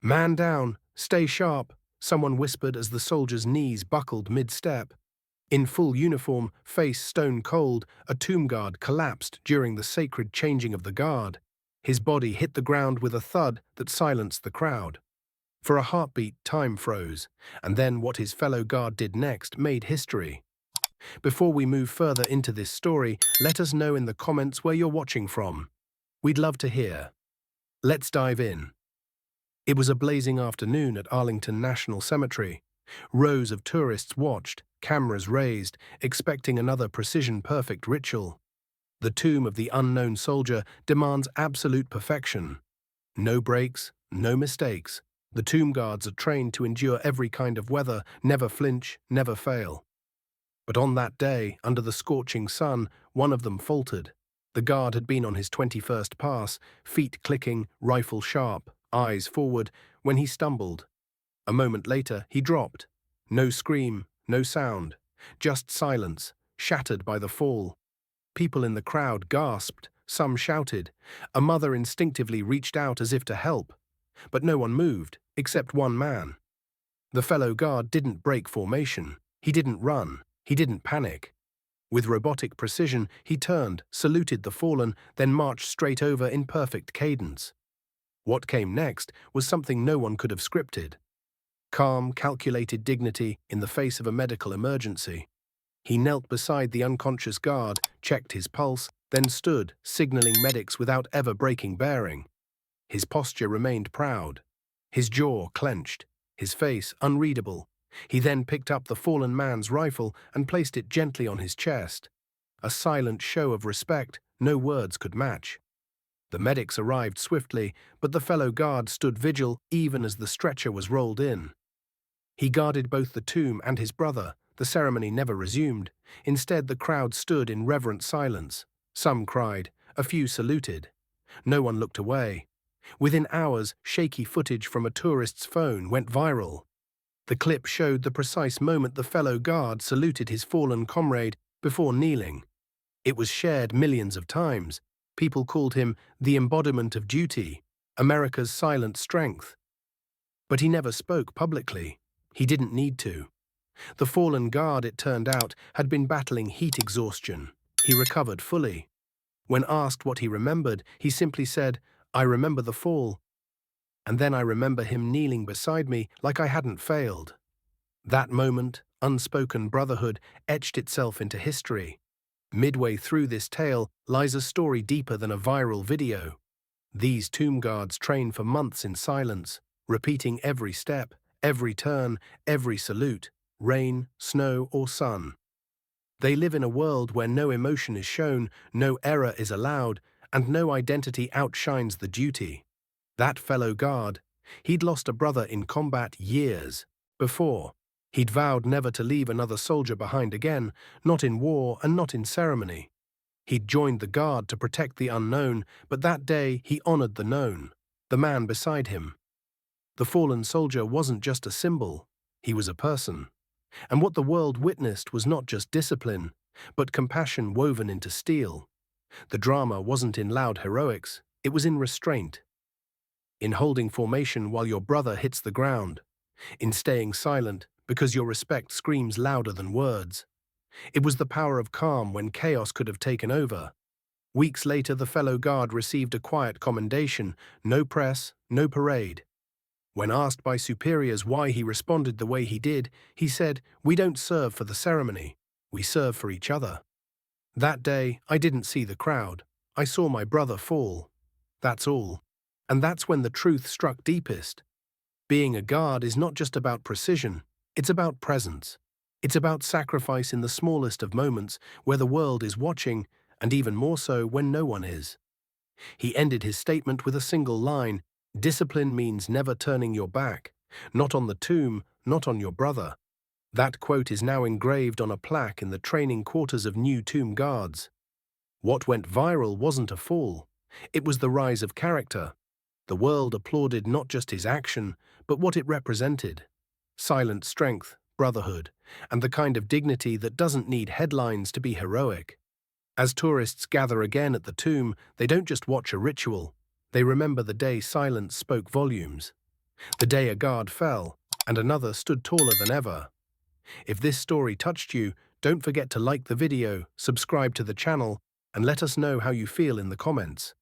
"Man down! Stay sharp!" someone whispered as the soldier's knees buckled mid-step. In full uniform, face stone cold, a tomb guard collapsed during the sacred changing of the guard. His body hit the ground with a thud that silenced the crowd. For a heartbeat, time froze, and then what his fellow guard did next made history. Before we move further into this story, let us know in the comments where you're watching from. We'd love to hear. Let's dive in. It was a blazing afternoon at Arlington National Cemetery. Rows of tourists watched, cameras raised, expecting another precision-perfect ritual. The tomb of the unknown soldier demands absolute perfection. No breaks, no mistakes. The tomb guards are trained to endure every kind of weather, never flinch, never fail. But on that day, under the scorching sun, one of them faltered. The guard had been on his 21st pass, feet clicking, rifle sharp, eyes forward, when he stumbled. A moment later, he dropped. No scream, no sound, just silence, shattered by the fall. People in the crowd gasped, some shouted. A mother instinctively reached out as if to help. But no one moved, except one man. The fellow guard didn't break formation. He didn't run. He didn't panic. With robotic precision, he turned, saluted the fallen, then marched straight over in perfect cadence. What came next was something no one could have scripted. Calm, calculated dignity in the face of a medical emergency. He knelt beside the unconscious guard, checked his pulse, then stood, signaling medics without ever breaking bearing. His posture remained proud. His jaw clenched, his face unreadable. He then picked up the fallen man's rifle and placed it gently on his chest. A silent show of respect no words could match. The medics arrived swiftly, but the fellow guard stood vigil even as the stretcher was rolled in. He guarded both the tomb and his brother. The ceremony never resumed. Instead, the crowd stood in reverent silence. Some cried, a few saluted. No one looked away. Within hours, shaky footage from a tourist's phone went viral. The clip showed the precise moment the fellow guard saluted his fallen comrade before kneeling. It was shared millions of times. People called him the embodiment of duty, America's silent strength. But he never spoke publicly. He didn't need to. The fallen guard, it turned out, had been battling heat exhaustion. He recovered fully. When asked what he remembered, he simply said, "I remember the fall. And then I remember him kneeling beside me like I hadn't failed." That moment, unspoken brotherhood, etched itself into history. Midway through this tale lies a story deeper than a viral video. These tomb guards train for months in silence, repeating every step, every turn, every salute, rain, snow, or sun. They live in a world where no emotion is shown, no error is allowed, and no identity outshines the duty. That fellow guard, he'd lost a brother in combat years before. He'd vowed never to leave another soldier behind again, not in war and not in ceremony. He'd joined the guard to protect the unknown, but that day he honored the known, the man beside him. The fallen soldier wasn't just a symbol, he was a person. And what the world witnessed was not just discipline, but compassion woven into steel. The drama wasn't in loud heroics, it was in restraint. In holding formation while your brother hits the ground. In staying silent because your respect screams louder than words. It was the power of calm when chaos could have taken over. Weeks later, the fellow guard received a quiet commendation, no press, no parade. When asked by superiors why he responded the way he did, he said, "We don't serve for the ceremony, we serve for each other." That day, I didn't see the crowd. I saw my brother fall. That's all. And that's when the truth struck deepest. Being a guard is not just about precision, it's about presence. It's about sacrifice in the smallest of moments where the world is watching, and even more so when no one is. He ended his statement with a single line, "Discipline means never turning your back, not on the tomb, not on your brother." That quote is now engraved on a plaque in the training quarters of new tomb guards. What went viral wasn't a fall, it was the rise of character. The world applauded not just his action, but what it represented. Silent strength, brotherhood, and the kind of dignity that doesn't need headlines to be heroic. As tourists gather again at the tomb, they don't just watch a ritual, they remember the day silence spoke volumes. The day a guard fell, and another stood taller than ever. If this story touched you, don't forget to like the video, subscribe to the channel, and let us know how you feel in the comments.